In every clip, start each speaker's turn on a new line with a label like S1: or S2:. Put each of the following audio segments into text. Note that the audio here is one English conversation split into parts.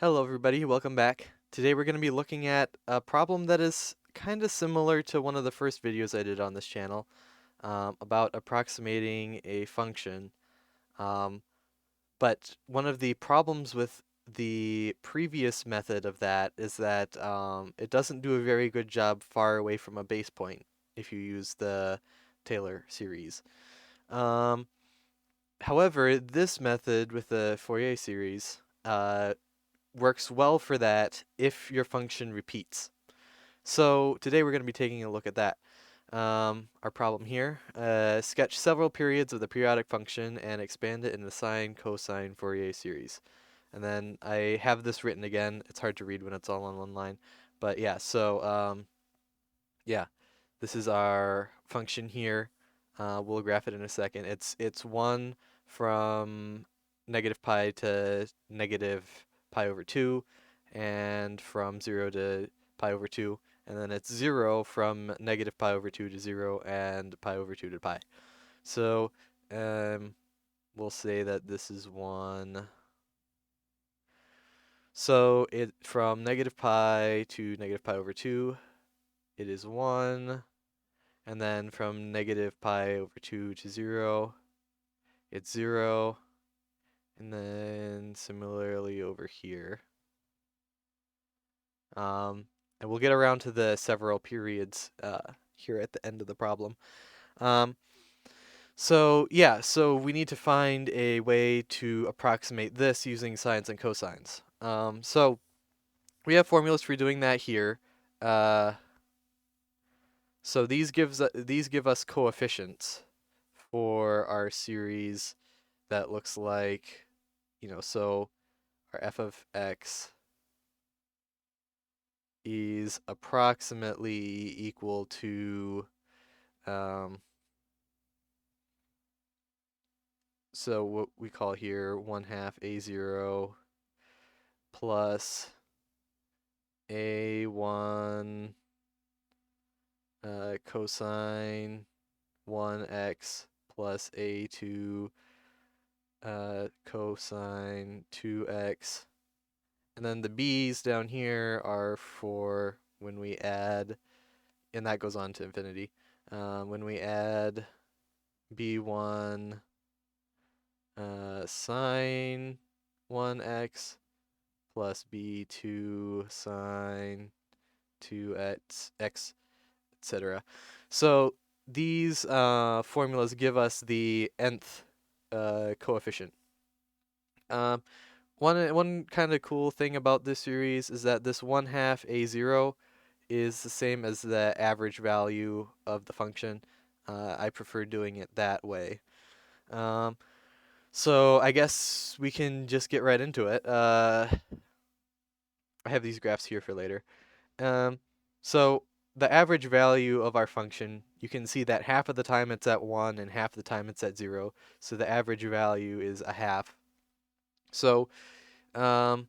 S1: Hello everybody, welcome back. Today we're going to be looking at a problem that is kind of similar to one of the first videos I did on this channel about approximating a function. Um, but one of the problems with the previous method of that is that it doesn't do a very good job far away from a base point if you use the Taylor series. Um, However, this method with the Fourier series works well for that if your function repeats. So today we're going to be taking a look at that. Our problem here, sketch several periods of the periodic function and expand it in the sine, cosine Fourier series. And then I have this written again. It's hard to read when it's all on one line. But yeah, yeah, this is our function here. We'll graph it in a second. It's 1 from negative pi to negative pi over 2, and from 0 to pi over 2, and then it's 0 from negative pi over 2 to 0, and pi over 2 to pi. So um, we'll say that this is 1. So it from negative pi to negative pi over 2, it is 1. And then from negative pi over 2 to 0, it's 0. And then similarly over here. And we'll get around to the several periods here at the end of the problem. Um, so we need to find a way to approximate this using sines and cosines. So we have formulas for doing that here. So these give us coefficients for our series that looks like, so our f of x is approximately equal to, um, so what we call here 1/2 a0 plus a1 cosine 1x plus a2 cosine 2x. And then the b's down here are for when we add, and that goes on to infinity, when we add b1 sine 1x plus b2 sine 2x, etc. So these formulas give us the nth coefficient. One kind of cool thing about this series is that this 1/2 a0 is the same as the average value of the function. I prefer doing it that way. Um, so I guess we can just get right into it. I have these graphs here for later. Um, so the average value of our function, you can see that half of the time it's at 1 and half the time it's at 0. So the average value is a half. So um,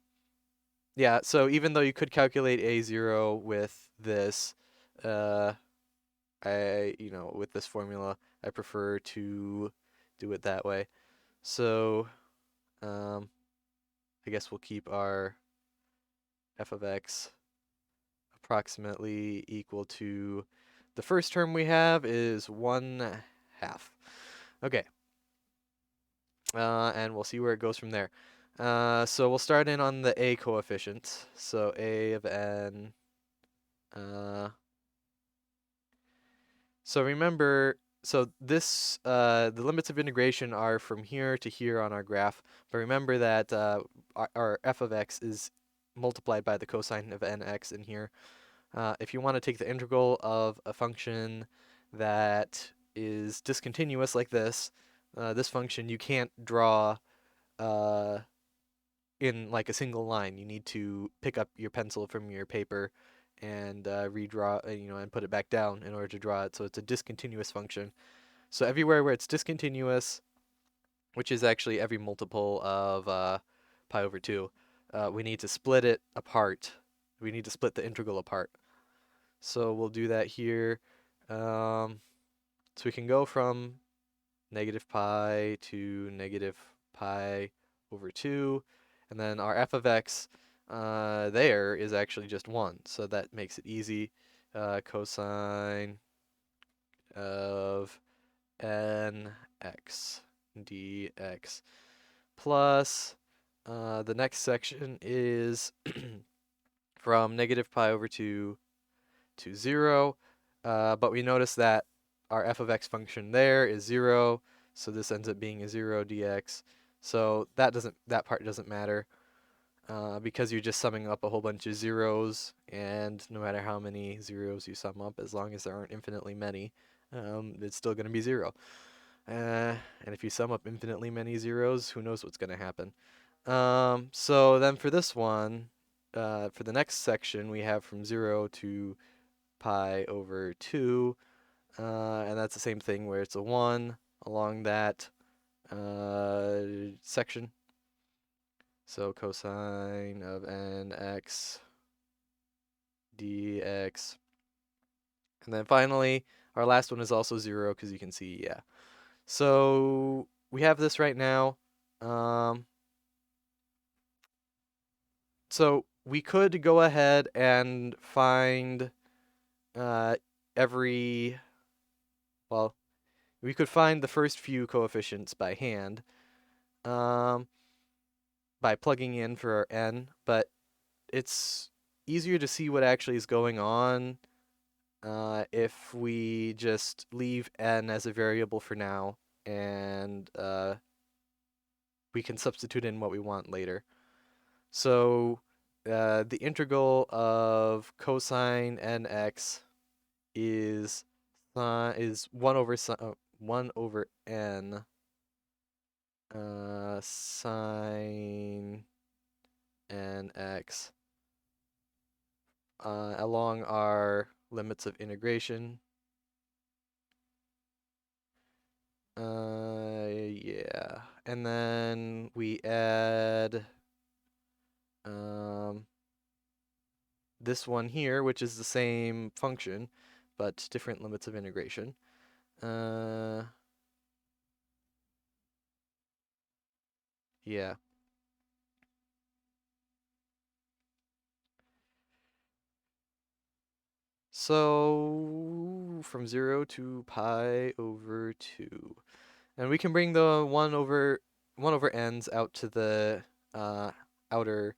S1: yeah, so even though you could calculate a0 with this, uh, with this formula, I prefer to do it that way. So, um, I guess we'll keep our f of x approximately equal to, the first term we have is 1/2. Okay, and we'll see where it goes from there. So we'll start in on the a coefficient. So a of n. So remember, so this, the limits of integration are from here to here on our graph, but remember that our f of x is multiplied by the cosine of nx in here. If you want to take the integral of a function that is discontinuous like this function you can't draw uh, in like a single line. You need to pick up your pencil from your paper and redraw, and put it back down in order to draw it. So it's a discontinuous function. So everywhere where it's discontinuous, which is actually every multiple of pi over 2, we need to split it apart. We need to split the integral apart. So we'll do that here. So we can go from negative pi to negative pi over 2. And then our f of x, there is actually just 1, so that makes it easy. Cosine of nx dx plus the next section is from negative pi over 2 to 0, but we notice that our f of x function there is 0, so this ends up being a 0 dx. So that part doesn't matter because you're just summing up a whole bunch of zeros, and no matter how many zeros you sum up, as long as there aren't infinitely many, it's still going to be 0. And if you sum up infinitely many zeros, who knows what's going to happen. So then for this one, for the next section, we have from 0 to pi over 2, and that's the same thing where it's a 1 along that section. So cosine of nx dx. And then finally, our last one is also 0 because you can see, yeah. So we have this right now. So we could go ahead and find well, we could find the first few coefficients by hand by plugging in for our n, but it's easier to see what actually is going on if we just leave n as a variable for now, and we can substitute in what we want later. So the integral of cosine nx is 1 over n sine nx along our limits of integration. Yeah, and then we add this one here, which is the same function, but different limits of integration. Yeah. So from 0 to pi over 2. And we can bring the 1 over n's out to the outer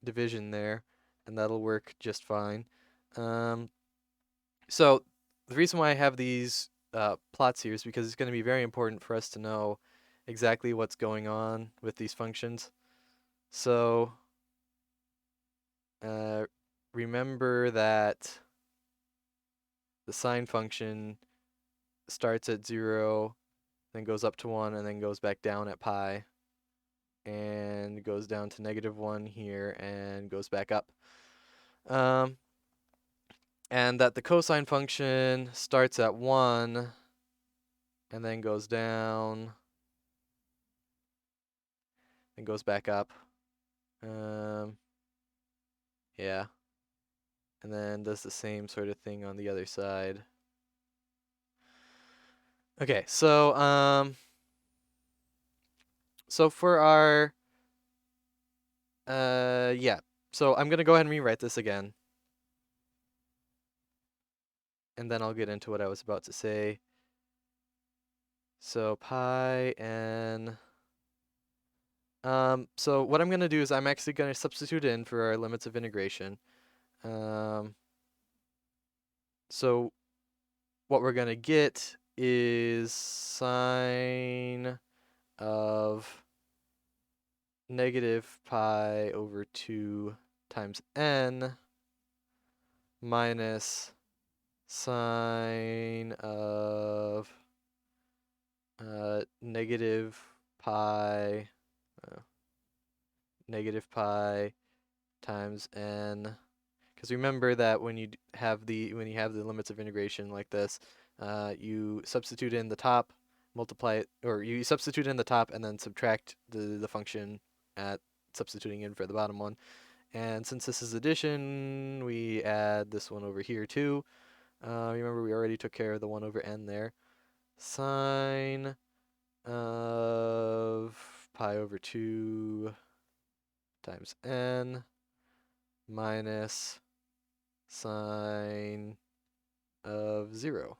S1: division there, and that'll work just fine. So the reason why I have these plots here is because it's going to be very important for us to know exactly what's going on with these functions. So remember that the sine function starts at 0, then goes up to 1, and then goes back down at pi, and goes down to -1 here, and goes back up. And that the cosine function starts at 1, and then goes down, and goes back up. Yeah. And then does the same sort of thing on the other side. Okay, so for our yeah. So I'm gonna go ahead and rewrite this again, and then I'll get into what I was about to say. So pi n. So what I'm gonna do is I'm actually gonna substitute in for our limits of integration. So what we're gonna get is sine of negative pi over 2 times n minus sine of negative pi times n. Because remember that when you have the limits of integration like this, you substitute in the top, multiply it, or you substitute in the top and then subtract the function at substituting in for the bottom one. And since this is addition, we add this one over here too. Remember we already took care of the 1 over n there. Sine of pi over 2 times n minus sine of 0.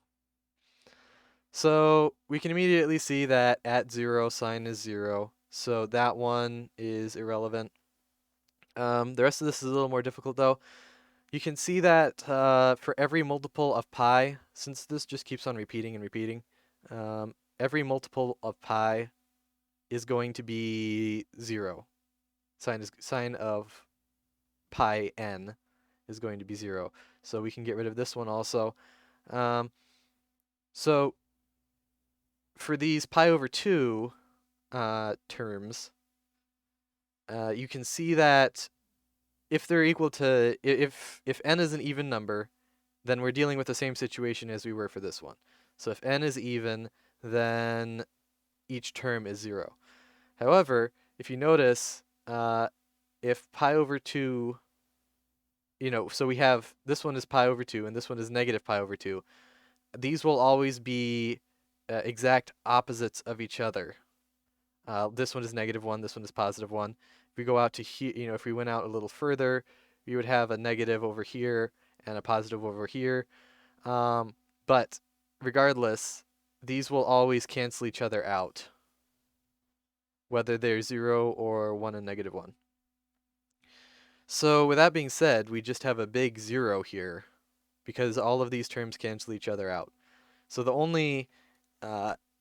S1: So we can immediately see that at 0, sine is 0. So that one is irrelevant. The rest of this is a little more difficult though. You can see that for every multiple of pi, since this just keeps on repeating and repeating, every multiple of pi is going to be 0. Sine of pi n is going to be 0. So we can get rid of this one also. So for these pi over 2 terms, you can see that if they're equal to, if n is an even number, then we're dealing with the same situation as we were for this one. So if n is even, then each term is 0. However, if you notice, if pi over 2, so we have this one is pi over 2 and this one is negative pi over 2. These will always be exact opposites of each other. This one is -1, this one is +1. If we go out to here, if we went out a little further, we would have a negative over here and a positive over here. But regardless, these will always cancel each other out, whether they're 0 or 1 and -1. So with that being said, we just have a big 0 here because all of these terms cancel each other out. So the only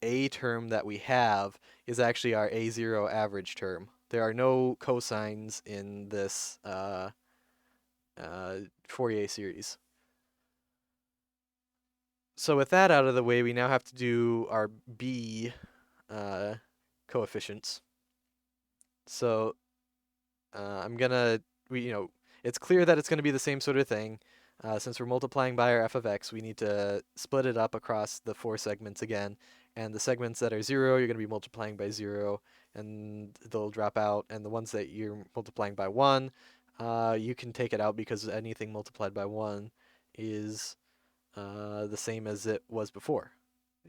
S1: a term that we have is actually our a0 average term. There are no cosines in this Fourier series. So with that out of the way, we now have to do our b coefficients. So I'm gonna, it's clear that it's going to be the same sort of thing. Since we're multiplying by our f of x, we need to split it up across the 4 segments again. And the segments that are 0, you're going to be multiplying by 0, and they'll drop out. And the ones that you're multiplying by 1, you can take it out because anything multiplied by 1 is the same as it was before,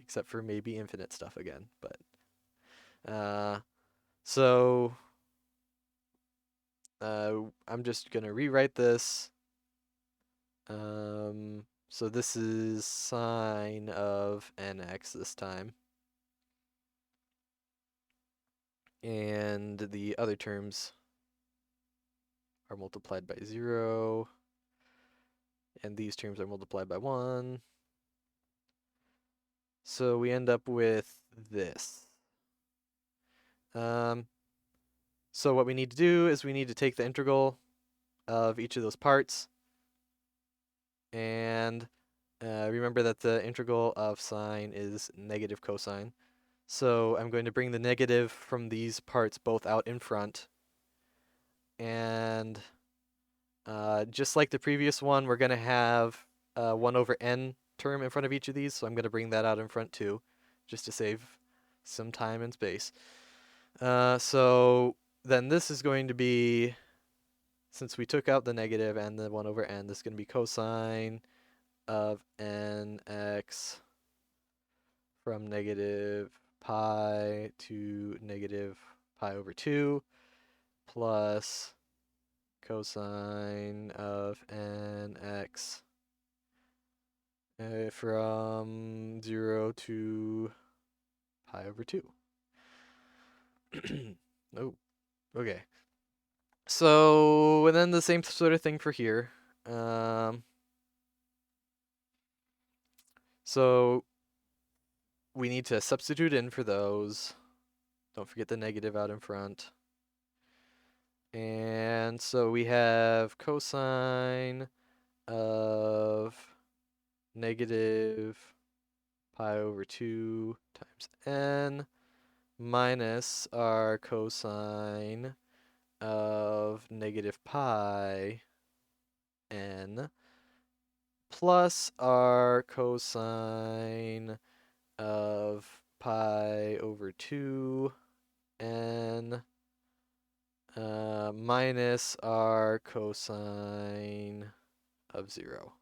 S1: except for maybe infinite stuff again. But so I'm just going to rewrite this. So this is sine of nx this time. And the other terms are multiplied by 0. And these terms are multiplied by 1. So we end up with this. So what we need to do is we need to take the integral of each of those parts. And remember that the integral of sine is negative cosine. So I'm going to bring the negative from these parts both out in front. And just like the previous one, we're going to have 1 over n term in front of each of these. So I'm going to bring that out in front too, just to save some time and space. So then this is going to be, since we took out the negative and the 1 over n, this is going to be cosine of nx from negative pi to negative pi over 2 plus cosine of nx from 0 to pi over 2. Oh, okay. So, and then the same sort of thing for here. So we need to substitute in for those. Don't forget the negative out in front. And so we have cosine of negative pi over 2 times n minus our cosine of negative pi n plus our cosine of pi over 2 n minus our cosine of 0.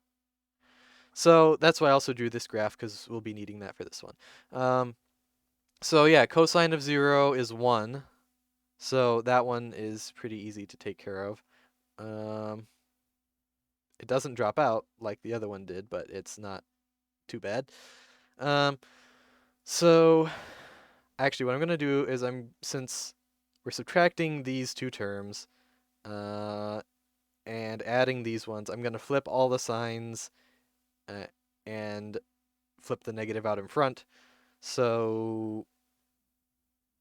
S1: So that's why I also drew this graph, because we'll be needing that for this one. So yeah, cosine of 0 is 1. So that one is pretty easy to take care of. Um, it doesn't drop out like the other one did, but it's not too bad. Um, so actually what I'm going to do is since we're subtracting these two terms uh, and adding these ones, I'm going to flip all the signs uh, and flip the negative out in front. So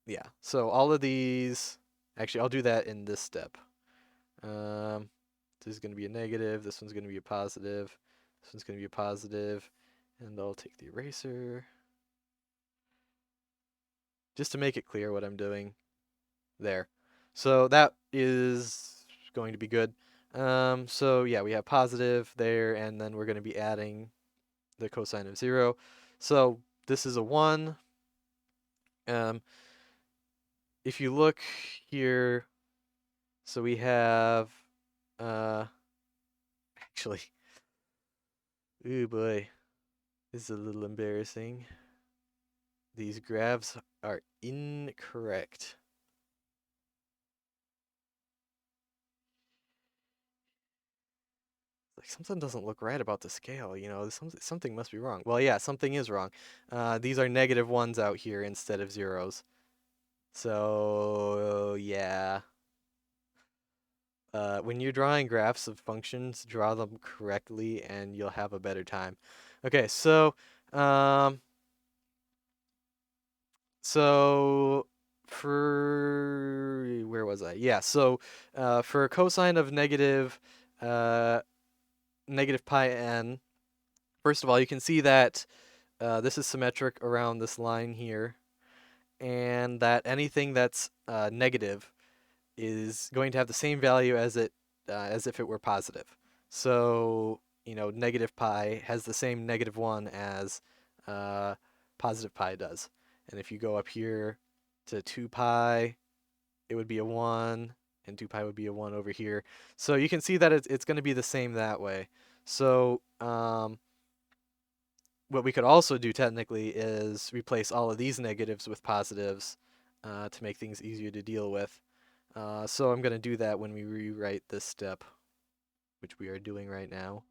S1: yeah, so all of these, actually I'll do that in this step. Um, this is going to be a negative, this one's going to be a positive, this one's going to be a positive, and I'll take the eraser just to make it clear what I'm doing there. So that is going to be good. So yeah, we have positive there, and then we're going to be adding the cosine of 0. So this is a 1. Um, if you look here, so we have, uh, actually, oh boy, this is a little embarrassing. These graphs are incorrect. Like something doesn't look right about the scale, something must be wrong. Well, yeah, something is wrong. These are negative ones out here instead of zeros. So, yeah. When you're drawing graphs of functions, draw them correctly and you'll have a better time. Okay, um, so where was I? Yeah, so for cosine of uh, negative pi n, first of all, you can see that this is symmetric around this line here, and that anything that's negative is going to have the same value as if it were positive. So, negative pi has the same -1 as uh, positive pi does. And if you go up here to 2 pi, it would be a 1, and 2 pi would be a 1 over here. So you can see that it's going to be the same that way. So what we could also do technically is replace all of these negatives with positives to make things easier to deal with. So I'm going to do that when we rewrite this step, which we are doing right now.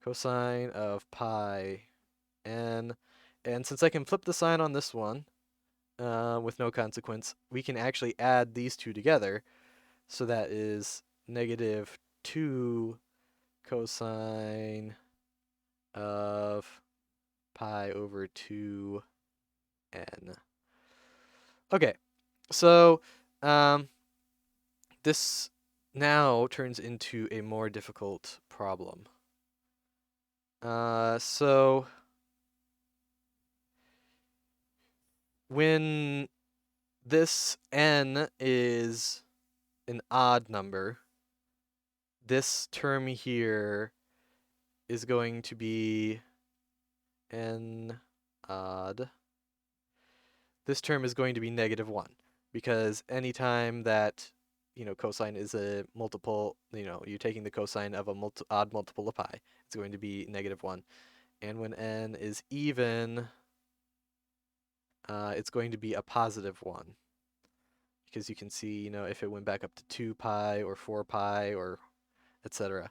S1: Cosine of pi n. And since I can flip the sign on this one with no consequence, we can actually add these two together. So that is -2 cosine of pi over 2n. Okay, so um, this now turns into a more difficult problem. So when this n is an odd number, this term here is going to be n odd. This term is going to be -1 because anytime that cosine is a multiple, you're taking the cosine of a odd multiple of pi, it's going to be -1. And when n is even, it's going to be a +1 because you can see, if it went back up to 2 pi or 4 pi or etc.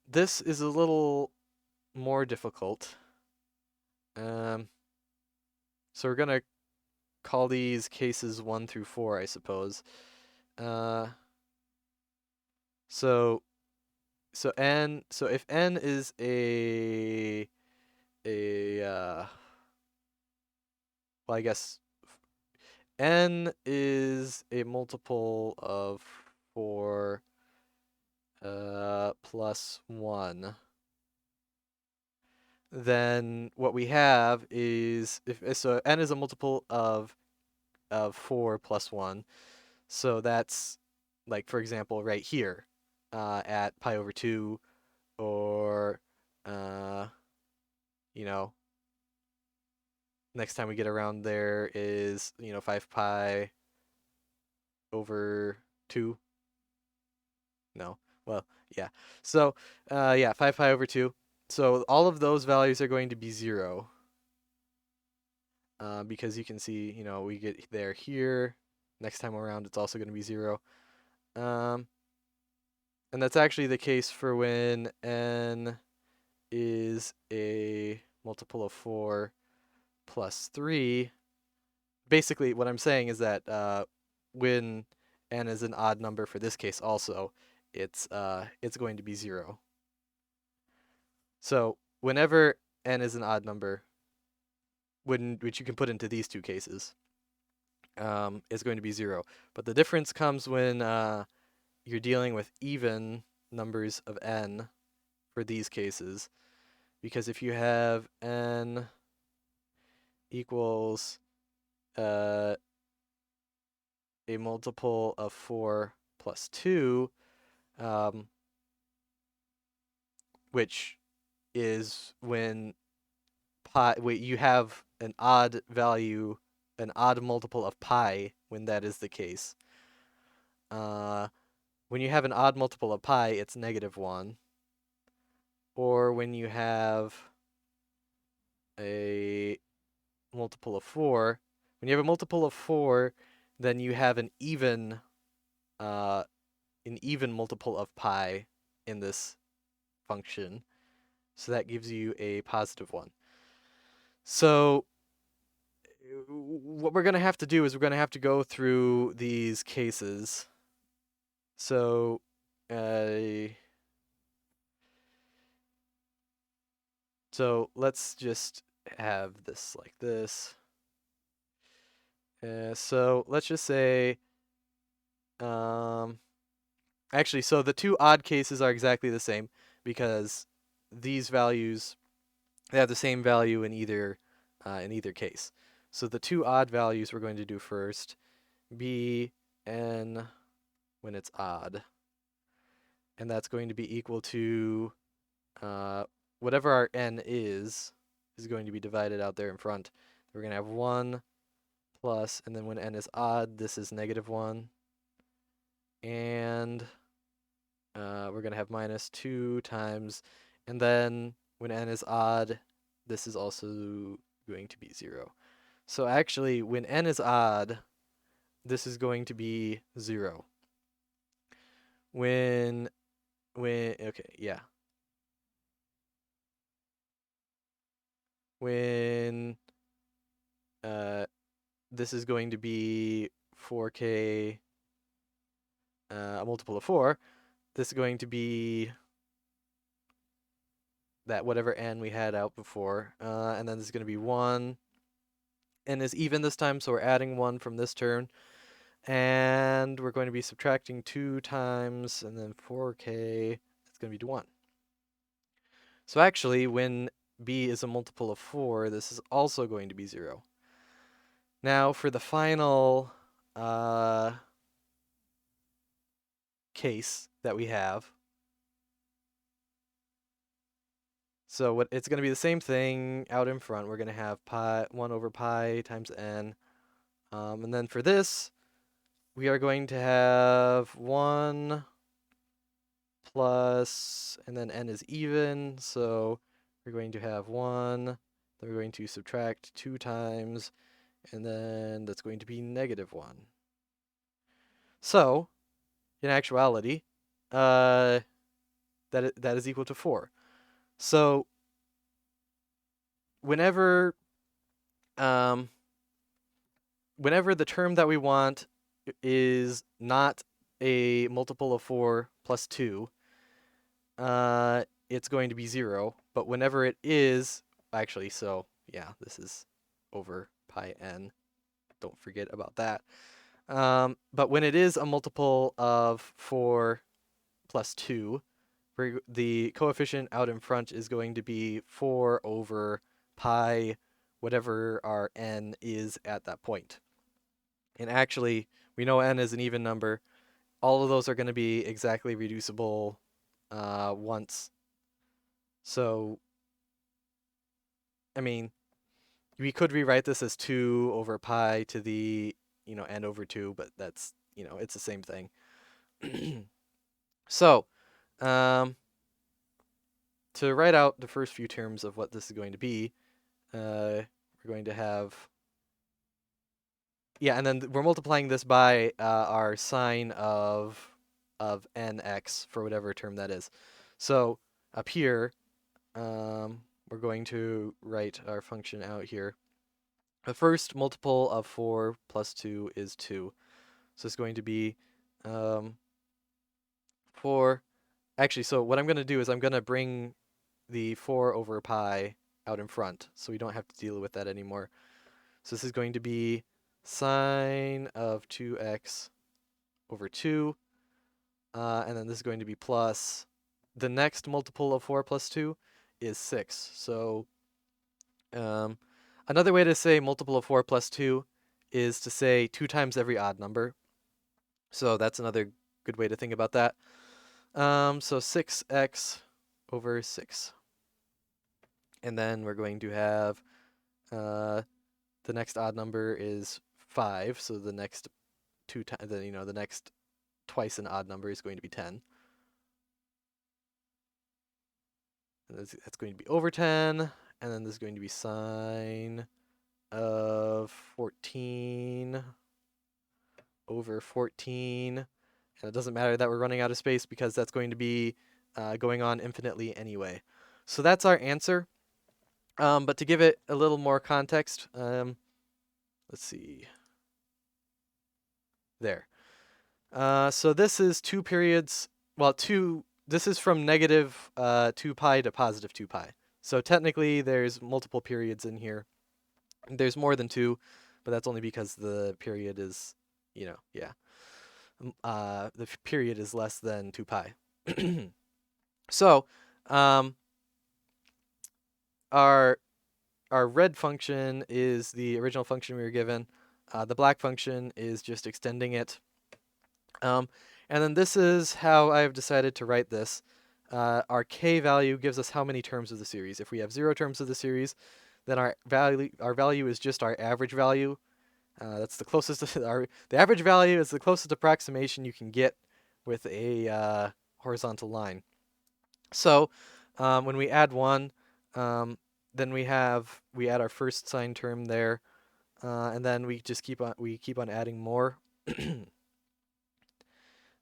S1: This is a little more difficult. So we're going to call these cases 1 through 4, I suppose. Uh, so if n is well, I guess n is a multiple of 4 plus 1, then what we have is so n is a multiple of 4 plus 1. So that's like, for example, right here at pi over 2, or you know, next time we get around there is 5 pi over 2. No. Well, yeah. So, yeah, 5 pi over 2. So all of those values are going to be 0. Because you can see, we get there here. next time around it's also going to be 0. And that's actually the case for when n is a multiple of 4 plus 3. Basically, what I'm saying is that when n is an odd number for this case also, it's going to be 0. So whenever n is an odd number, which you can put into these two cases, is going to be 0. But the difference comes when you're dealing with even numbers of n for these cases, because if you have n equals a multiple of 4 plus 2, which is when you have an odd value, an odd multiple of pi when that is the case. When you have an odd multiple of pi, it's -1. Or when you have a multiple of 4, when you have a multiple of 4, then you have an even multiple of pi in this function. So that gives you a +1. So what we're going to have to do is we're going to have to go through these cases. So let's just have this like this. So let's just say, actually, so the two odd cases are exactly the same because these values, they have the same value in either case. So the two odd values we're going to do first, be n when it's odd, and that's going to be equal to whatever our n is going to be divided out there in front. We're going to have 1 plus, and then when n is odd, this is -1. And we're going to have -2 times, and then when n is odd, this is also going to be 0. So actually, when n is odd, this is going to be 0. Okay, yeah. When this is going to be 4k, a multiple of 4, this is going to be that whatever n we had out before, and then this is going to be 1. N is even this time, so we're adding 1 from this term, and we're going to be subtracting 2 times, and then 4k, it's going to be 1. So actually, when b is a multiple of 4, this is also going to be 0. Now for the final case that we have, so it's going to be the same thing out in front. We're going to have pi 1 over pi times n, and then for this, we are going to have 1 plus, and then n is even, so we're going to have 1, then we're going to subtract 2 times, and then that's going to be -1. So, in actuality, that is equal to 4. So, whenever the term that we want is not a multiple of 4 plus 2, it's going to be 0. But whenever it is, actually, so yeah, this is over pi n. Don't forget about that. But when it is a multiple of 4 plus 2, the coefficient out in front is going to be 4 over pi, whatever our n is at that point. And actually, we know n is an even number. All of those are going to be exactly reducible once. So, I mean, we could rewrite this as 2 over pi to the, n over 2, but that's, it's the same thing. So, to write out the first few terms of what this is going to be, we're going to have, yeah, and then we're multiplying this by our sine of nx for whatever term that is. So up here, we're going to write our function out here. The first multiple of 4 plus 2 is 2. So it's going to be 4. Actually, so what I'm going to do is I'm going to bring the 4 over pi out in front, so we don't have to deal with that anymore. So this is going to be sine of 2x over 2, and then this is going to be plus the next multiple of 4 plus 2 is 6. So another way to say multiple of 4 plus 2 is to say 2 times every odd number. So that's another good way to think about that. So 6x over 6. And then we're going to have the next odd number is 5, so the next the next twice an odd number is going to be 10. And that's going to be over 10, and then this is going to be sine of 14 over 14. And it doesn't matter that we're running out of space because that's going to be going on infinitely anyway. So that's our answer. But to give it a little more context, let's see. There. So this is 2 periods, well, this is from negative 2 pi to positive 2 pi. So technically there's multiple periods in here. There's more than 2, but that's only because the period is, yeah. The period is less than 2 pi. So, our red function is the original function we were given. The black function is just extending it. And then this is how I've decided to write this. Our k value gives us how many terms of the series. If we have 0 terms of the series, then our value is just our average value. That's the closest. The average value is the closest approximation you can get with a horizontal line. So when we add 1, then we add our first sine term there, and then we just keep on adding more.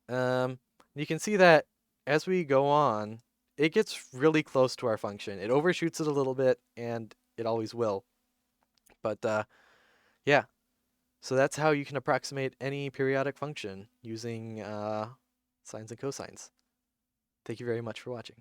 S1: You can see that as we go on, it gets really close to our function. It overshoots it a little bit, and it always will. But yeah, so that's how you can approximate any periodic function using sines and cosines. Thank you very much for watching.